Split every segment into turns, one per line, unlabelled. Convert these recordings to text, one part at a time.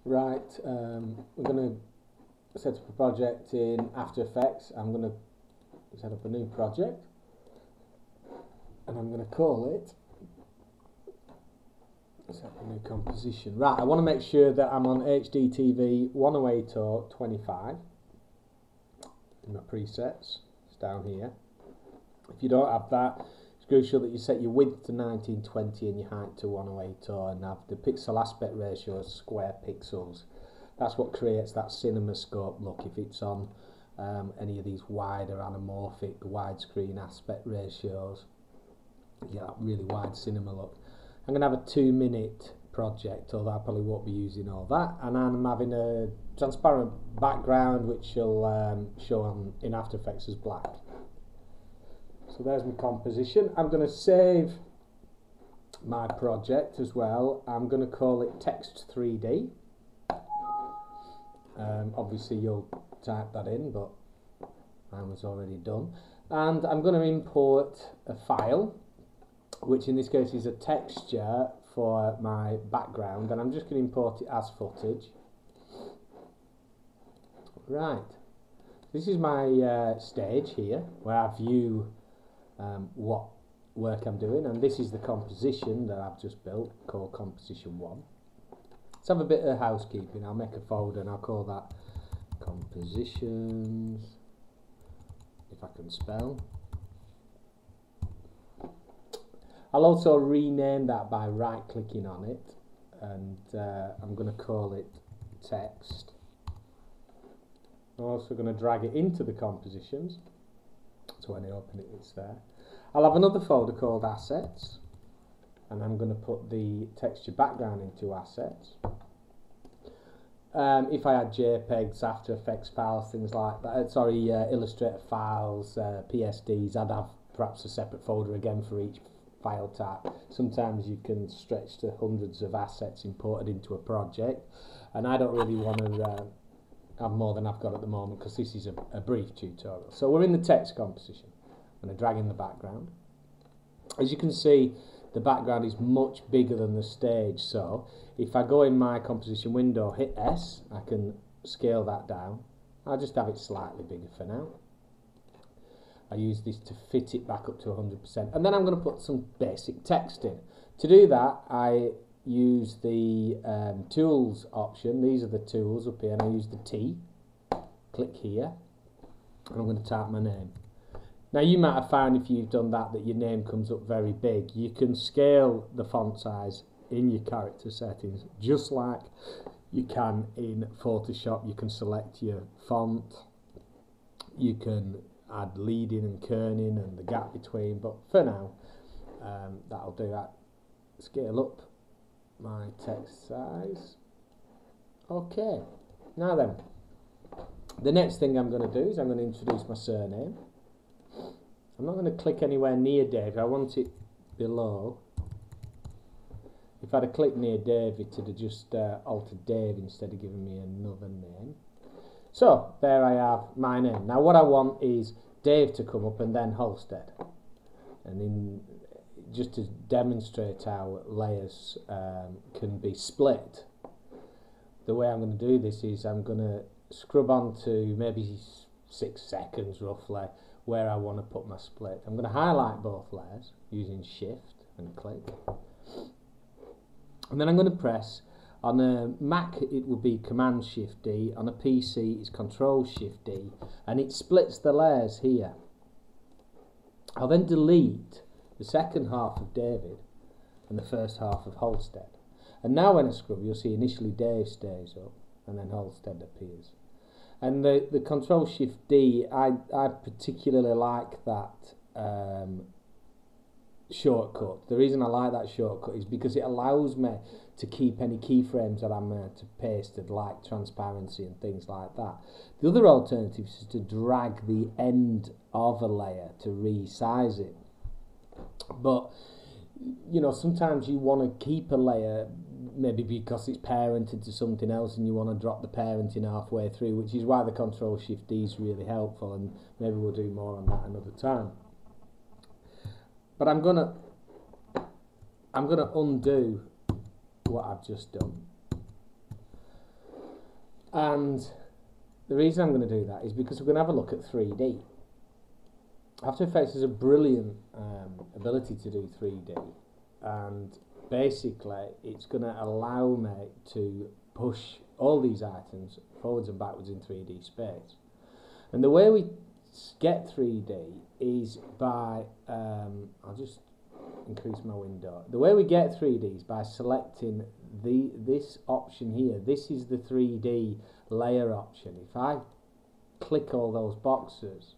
Right, we're going to set up a project in After Effects. I'm going to set up a new project and I'm going to call it set up a new composition. Right, I want to make sure that I'm on HDTV 108 or 25 in my presets. It's down here. If you don't have that, it's crucial that you set your width to 1920 and your height to 108 or and have the pixel aspect ratio as square pixels. That's what creates that CinemaScope look. If it's on any of these wider anamorphic widescreen aspect ratios, you get that really wide cinema look. I'm going to have a 2-minute project, although I probably won't be using all that, and I'm having a transparent background which will show on in After Effects as black. So there's my composition. I'm going to save my project as well. I'm going to call it Text 3D. Obviously you'll type that in, but mine was already done. And I'm going to import a file, which in this case is a texture for my background, and I'm just going to import it as footage. Right, this is my stage here, where I view what work I'm doing, and this is the composition that I've just built, called Composition 1. Let's have a bit of housekeeping. I'll make a folder and I'll call that Compositions, if I can spell. I'll also rename that by right clicking on it, and I'm going to call it Text. I'm also going to drag it into the compositions, so when I open it, it's there. I'll have another folder called Assets, and I'm going to put the texture background into Assets. If I had JPEGs, After Effects files, things like that, Illustrator files, PSDs, I'd have perhaps a separate folder again for each file type. Sometimes you can stretch to hundreds of assets imported into a project, and I don't really want to have more than I've got at the moment, because this is a brief tutorial. So we're in the text composition. I'm going to drag in the background. As you can see, the background is much bigger than the stage, so if I go in my composition window, hit S, I can scale that down. I'll just have it slightly bigger for now. I use this to fit it back up to 100%, and then I'm going to put some basic text in. To do that, I use the tools option. These are the tools up here, and I use the T. Click here, and I'm going to type my name. Now you might have found, if you've done that, that your name comes up very big. You can scale the font size in your character settings just like you can in Photoshop. You can select your font, you can add leading and kerning and the gap between, but for now that'll do that. Scale up my text size. Okay, now then, the next thing I'm going to do is I'm going to introduce my surname. I'm not going to click anywhere near David. I want it below. If I'd have clicked near David, it'd have just altered Dave instead of giving me another name. So there I have my name. Now what I want is Dave to come up and then Halstead. And in, just to demonstrate how layers can be split, the way I'm going to do this is I'm going to scrub on to maybe 6 seconds roughly where I want to put my split. I'm going to highlight both layers using Shift and click. And then I'm going to press, on a Mac it will be Command Shift D, on a PC it's Control Shift D, and it splits the layers here. I'll then delete the second half of David and the first half of Halstead. And now when I scrub, you'll see initially Dave stays up and then Halstead appears. And the Control Shift D, I particularly like that shortcut. The reason I like that shortcut is because it allows me to keep any keyframes that I'm to pasted, like transparency and things like that. The other alternative is to drag the end of a layer to resize it. But you know, sometimes you want to keep a layer, maybe because it's parented to something else and you want to drop the parenting halfway through, which is why the Control Shift D is really helpful, and maybe we'll do more on that another time. But I'm gonna undo what I've just done. And the reason I'm going to do that is because we're going to have a look at 3D. After Effects has a brilliant ability to do 3D, and basically it's going to allow me to push all these items forwards and backwards in 3D space. And the way we get 3D is by, I'll just increase my window. The way we get 3D is by selecting this option here. This is the 3D layer option. If I click all those boxes,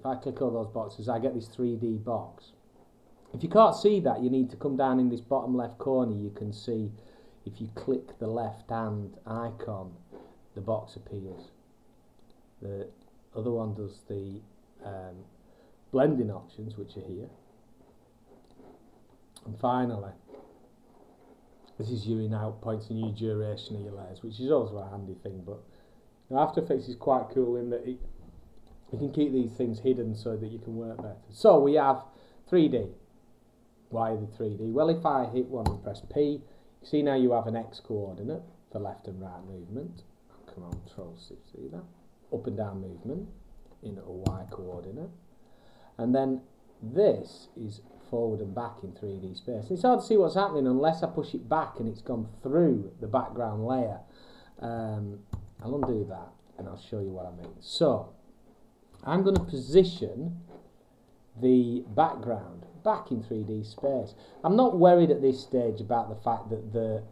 I get this 3D box. If you can't see that, you need to come down in this bottom left corner. You can see, if you click the left hand icon, the box appears. The other one does the blending options, which are here. And finally, this is you in out points and new duration of your layers, which is also a handy thing. But After Effects is quite cool in that you can keep these things hidden so that you can work better. So we have 3D. Why the 3D? Well, if I hit one and press P, you see now you have an X coordinate for left and right movement. Come on, Control-Shift, see that? Up and down movement in a Y coordinate. And then this is forward and back in 3D space. It's hard to see what's happening unless I push it back and it's gone through the background layer. I'll undo that and I'll show you what I mean. So I'm going to position the background back in 3D space. I'm not worried at this stage about the fact that the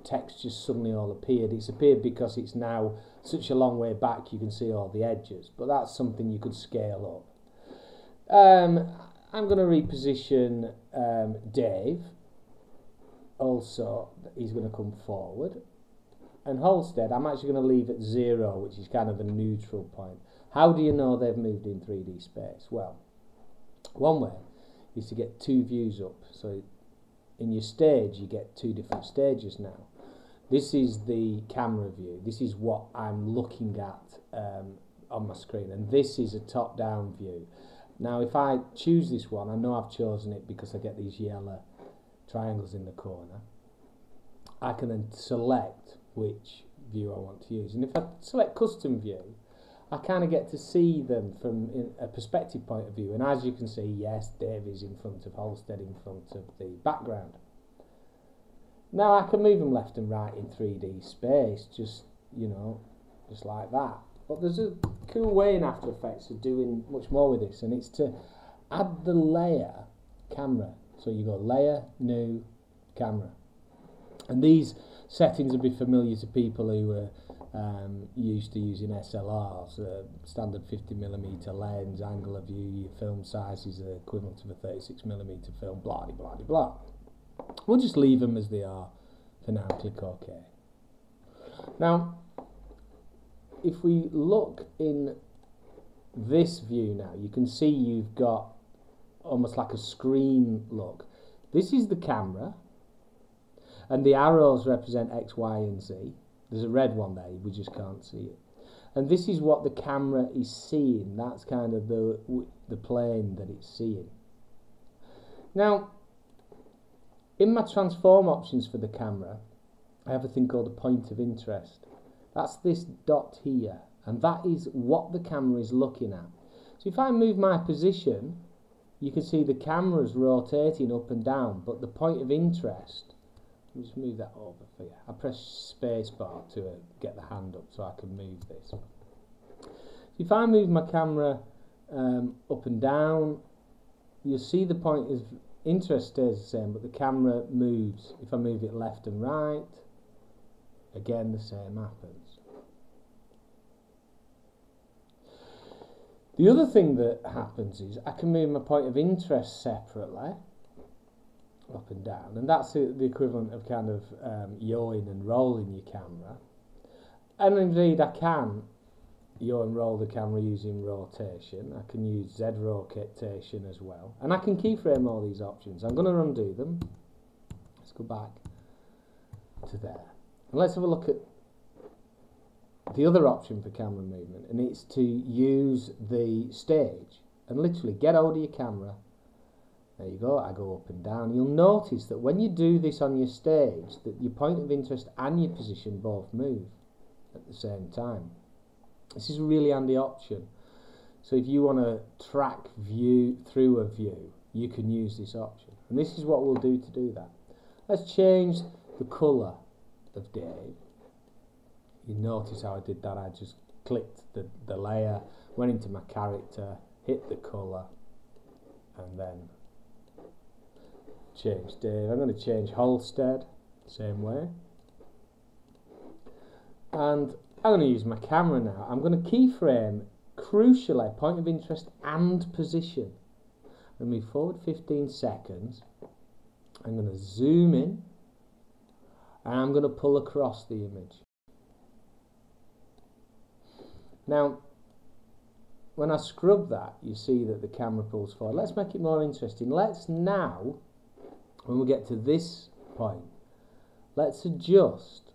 text just suddenly all appeared. It's appeared because it's now such a long way back you can see all the edges, but that's something you could scale up. I'm going to reposition Dave. Also, he's going to come forward. And Halstead, I'm actually going to leave at 0, which is kind of a neutral point. How do you know they've moved in 3D space? Well, one way is to get two views up. So in your stage, you get two different stages now. This is the camera view. This is what I'm looking at on my screen. And this is a top-down view. Now, if I choose this one, I know I've chosen it because I get these yellow triangles in the corner. I can then select which view I want to use. And if I select Custom View, I kind of get to see them from a perspective point of view. And as you can see, yes, Dave is in front of Halstead, in front of the background. Now I can move them left and right in 3D space, just like that. But there's a cool way in After Effects of doing much more with this, and it's to add the layer camera. So you go Layer, New, Camera. And these settings will be familiar to people who are used to using SLRs, standard 50mm lens, angle of view, your film size is the equivalent of a 36mm film, blah, blah, blah, blah. We'll just leave them as they are for now, click OK. Now, if we look in this view now, you can see you've got almost like a screen look. This is the camera, and the arrows represent X, Y, and Z. There's a red one there, we just can't see it. And this is what the camera is seeing. That's kind of the plane that it's seeing. Now, in my transform options for the camera, I have a thing called a point of interest. That's this dot here, and that is what the camera is looking at. So if I move my position, you can see the camera's rotating up and down, but the point of interest, let me just move that over for you. I press space bar to get the hand up so I can move this. So if I move my camera up and down, you'll see the point of interest stays the same, but the camera moves. If I move it left and right, again the same happens. The other thing that happens is I can move my point of interest separately, up and down, and that's the equivalent of kind of yawing and rolling your camera. And indeed I can yaw and roll the camera using rotation. I can use Z rotation as well, and I can keyframe all these options. I'm going to undo them. Let's go back to there, and let's have a look at the other option for camera movement, and it's to use the stage and literally get hold of your camera. There you go, I go up and down. You'll notice that when you do this on your stage, that your point of interest and your position both move. at the same time. This is a really handy option. So if you want to track view through a view, you can use this option. And this is what we'll do to do that. Let's change the colour of Dave. You notice how I did that. I just clicked the layer, went into my character, hit the colour, and then change Dave. I'm going to change Halstead, same way. And I'm going to use my camera now. I'm going to keyframe, crucially, point of interest and position. And move forward 15 seconds. I'm going to zoom in, and I'm going to pull across the image. Now, when I scrub that, you see that the camera pulls forward. Let's make it more interesting. Let's now, when we get to this point, let's adjust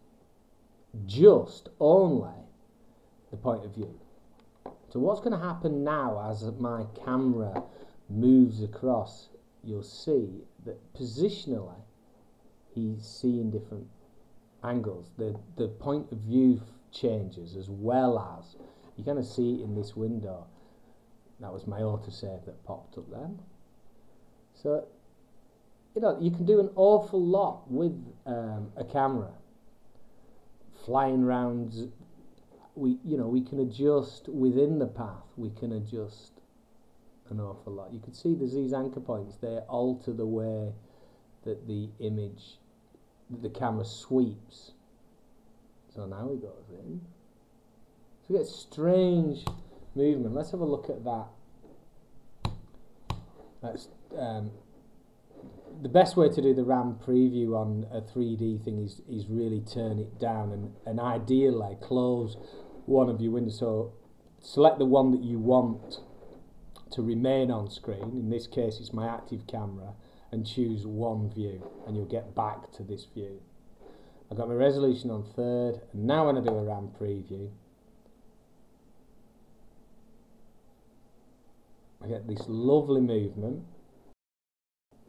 just only the point of view. So what's going to happen now as my camera moves across, you'll see that positionally he's seeing different angles. The point of view changes, as well as you're going to see it in this window. That was my autosave that popped up then. So you can do an awful lot with a camera. Flying round, we can adjust within the path. We can adjust an awful lot. You can see there's these anchor points. They alter the way that the image, the camera sweeps. So now he goes in. So we get strange movement. Let's have a look at that. That's the best way to do the RAM preview on a 3D thing is really turn it down and ideally close one of your windows. So select the one that you want to remain on screen. In this case it's my active camera, and choose one view, and you'll get back to this view. I've got my resolution on 3rd, and now when I do a RAM preview, I get this lovely movement.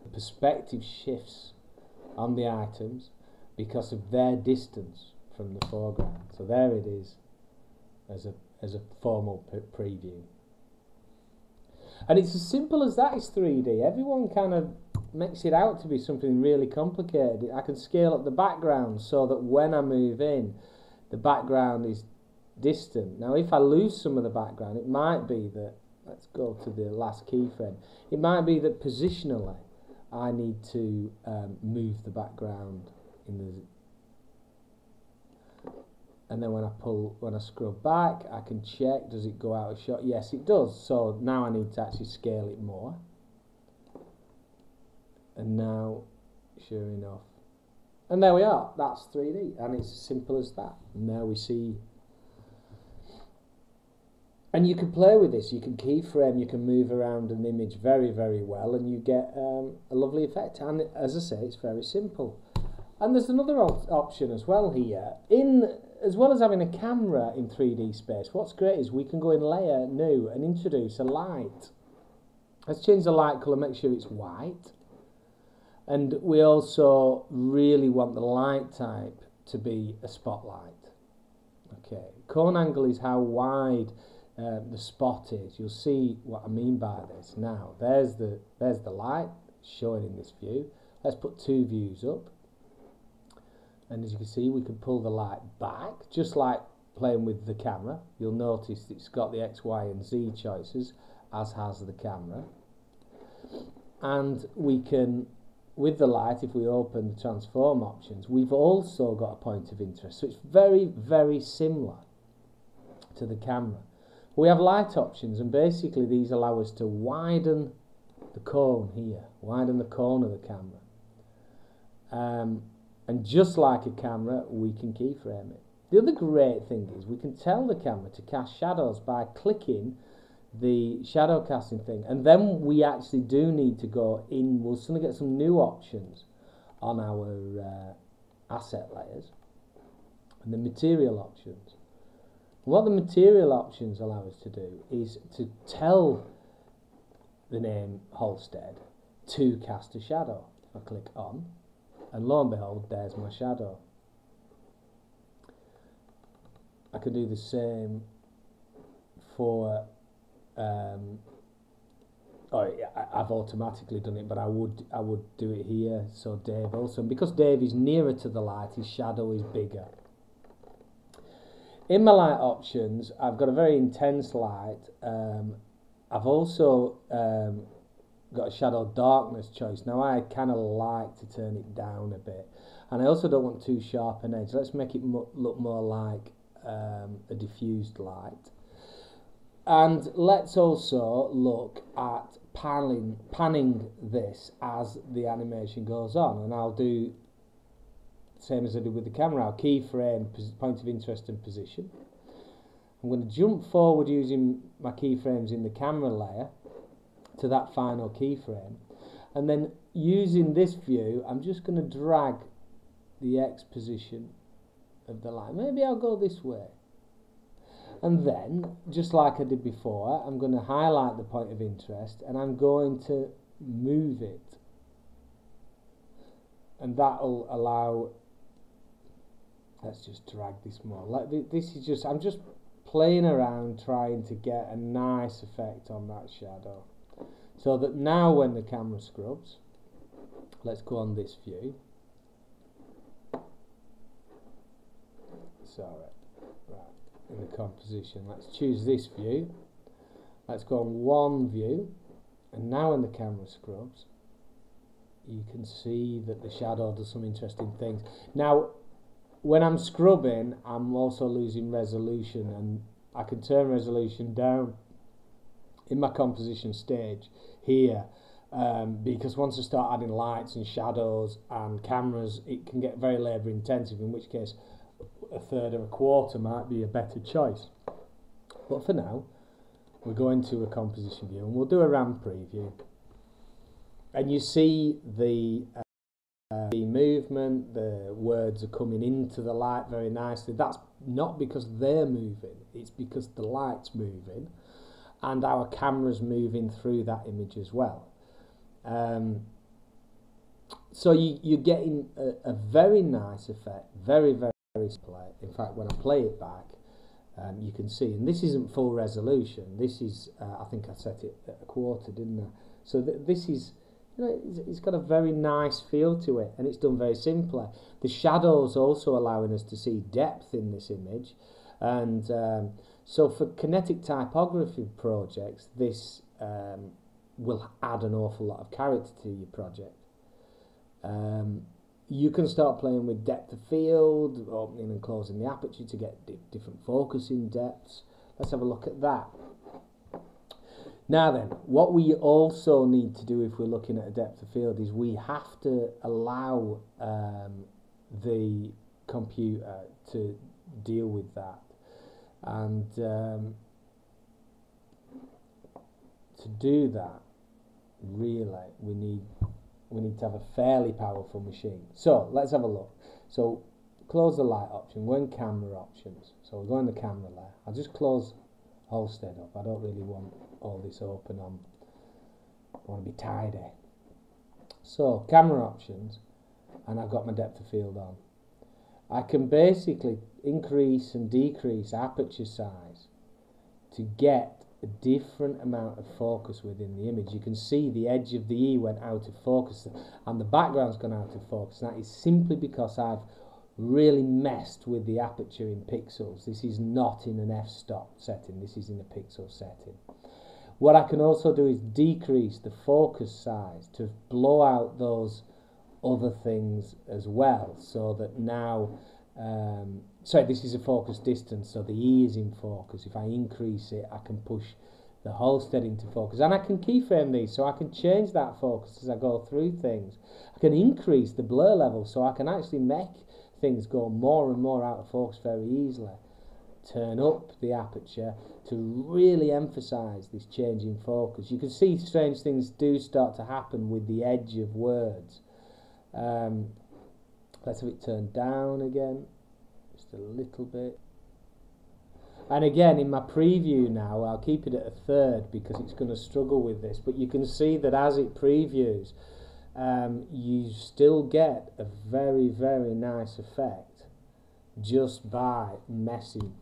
The perspective shifts on the items because of their distance from the foreground. So there it is as a formal preview. And it's as simple as that. Is 3D. Everyone kind of makes it out to be something really complicated. I can scale up the background so that when I move in, the background is distant. Now if I lose some of the background, it might be that, let's go to the last keyframe, it might be that positionally I need to move the background in the, and then when I scrub back, I can check, does it go out of shot? Yes, it does. So now I need to actually scale it more. And now, sure enough, and there we are. That's 3D, and it's as simple as that. And now we see. And you can play with this. You can keyframe. You can move around an image very, very well, and you get a lovely effect. And as I say, it's very simple. And there's another option as well here. As well as having a camera in 3D space, what's great is we can go in Layer, New, and introduce a light. Let's change the light colour, make sure it's white. And we also really want the light type to be a spotlight. Okay, cone angle is how wide the spot is. You'll see what I mean by this now. There's the light showing in this view. Let's put 2 views up. And as you can see, we can pull the light back, just like playing with the camera. You'll notice it's got the X, Y and Z choices, as has the camera. And we can, with the light, if we open the transform options, we've also got a point of interest. So it's very, very similar to the camera. We have light options, and basically these allow us to widen the cone here, widen the cone of the camera. And just like a camera, we can keyframe it. The other great thing is we can tell the camera to cast shadows by clicking the shadow casting thing, and then we actually do need to go in. We'll suddenly get some new options on our asset layers and the material options. And what the material options allow us to do is to tell the name Halstead to cast a shadow. I click on, and lo and behold, there's my shadow. I can do the same for I've automatically done it, but I would do it here. So Dave also, and because Dave is nearer to the light, his shadow is bigger. In my light options, I've got a very intense light. I've also got a shadow darkness choice. Now I kind of like to turn it down a bit, and I also don't want too sharp an edge. Let's make it look more like a diffused light. And let's also look at panning this as the animation goes on, and I'll do the same as I did with the camera. I'll keyframe point of interest and position. I'm going to jump forward using my keyframes in the camera layer to that final keyframe, and then using this view I'm just going to drag the X position of the light. Maybe I'll go this way, and then just like I did before, I'm going to highlight the point of interest and I'm going to move it, and that'll allow, let's just drag this more, like this is just, I'm just playing around trying to get a nice effect on that shadow, so that now when the camera scrubs, let's go on this view, sorry, right, in the composition, let's choose this view, let's go on one view, and now when the camera scrubs, you can see that the shadow does some interesting things. Now when I'm scrubbing, I'm also losing resolution, and I can turn resolution down in my composition stage here, because once I start adding lights and shadows and cameras, it can get very labour intensive, in which case a third or a quarter might be a better choice. But for now, we're going to a composition view, and we'll do a ramp preview, and you see the movement, the words are coming into the light very nicely. That's not because they're moving, it's because the light's moving and our camera's moving through that image as well. So you're getting a very nice effect, very, very, very simple. In fact, when I play it back, you can see, and this isn't full resolution, this is, I think I set it at a quarter, didn't I? So this is, you know, it's got a very nice feel to it, and it's done very simply. The shadows also allowing us to see depth in this image, and so for kinetic typography projects, this will add an awful lot of character to your project. You can start playing with depth of field, opening and closing the aperture to get different focusing depths. Let's have a look at that. Now then, what we also need to do if we're looking at a depth of field is we have to allow the computer to deal with that, and to do that, really we need to have a fairly powerful machine. So let's have a look. So close the light option, go in camera options. So we'll go in the camera layer. I'll just close Halstead up. I don't really want all this open on. I want to be tidy. So camera options, and I've got my depth of field on. I can basically increase and decrease aperture size to get a different amount of focus within the image. You can see the edge of the E went out of focus and the background's gone out of focus. That is simply because I've really messed with the aperture in pixels. This is not in an f-stop setting, this is in a pixel setting. What I can also do is decrease the focus size to blow out those other things as well, so that now, sorry, this is a focus distance, so the E is in focus. If I increase it, I can push the Halstead into focus, and I can keyframe these, so I can change that focus as I go through things. I can increase the blur level, so I can actually make things go more and more out of focus very easily. Turn up the aperture to really emphasize this change in focus. You can see strange things do start to happen with the edge of words. Let's have it turned down again, just a little bit. And again, in my preview now, I'll keep it at a third because it's going to struggle with this, but you can see that as it previews, you still get a very, very nice effect just by messing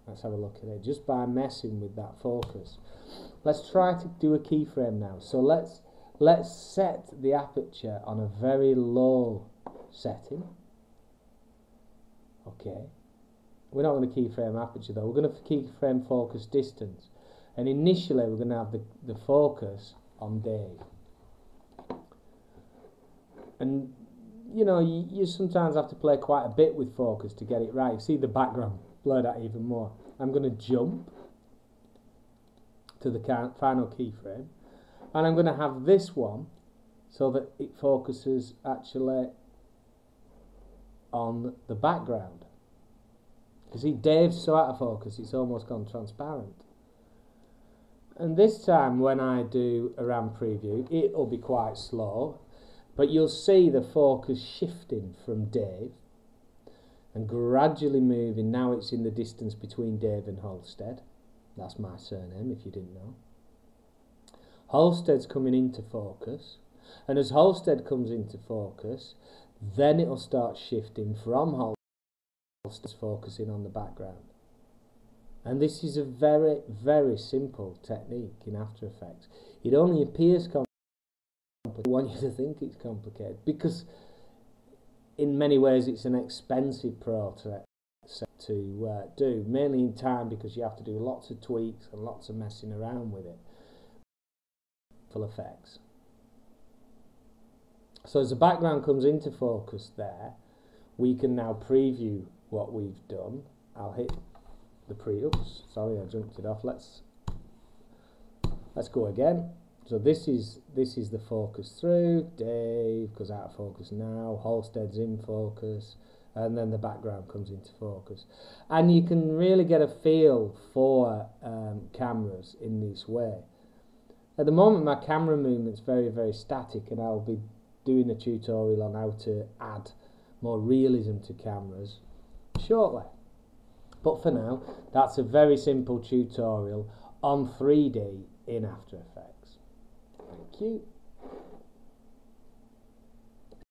Let's have a look at it, just by messing with that focus. Let's try to do a keyframe now. So let's set the aperture on a very low setting. Okay. We're not going to keyframe aperture though. We're going to keyframe focus distance. And initially we're going to have the focus on Dave. And you know, you sometimes have to play quite a bit with focus to get it right. You see the background, blur that even more. I'm going to jump to the final keyframe, and I'm going to have this one so that it focuses actually on the background. You see, Dave's so out of focus, it's almost gone transparent. And this time when I do a RAM preview, it'll be quite slow, but you'll see the focus shifting from Dave and gradually moving. Now it's in the distance between Dave and Halstead. That's my surname, if you didn't know. Halstead's coming into focus, and as Halstead comes into focus, then it'll start shifting from Halstead's focusing on the background. And this is a very, very simple technique in After Effects. It only appears complicated. I want you to think it's complicated because in many ways it's an expensive process to do, mainly in time, because you have to do lots of tweaks and lots of messing around with it for effects. So as the background comes into focus there, we can now preview what we've done. I'll hit the oops, sorry, I jumped it off. Let's go again. So this is the focus through. Dave goes out of focus now. Halstead's in focus, and then the background comes into focus. And you can really get a feel for cameras in this way. At the moment, my camera movement's very, very static, and I'll be doing a tutorial on how to add more realism to cameras shortly. But for now, that's a very simple tutorial on 3D in After Effects. Thank you.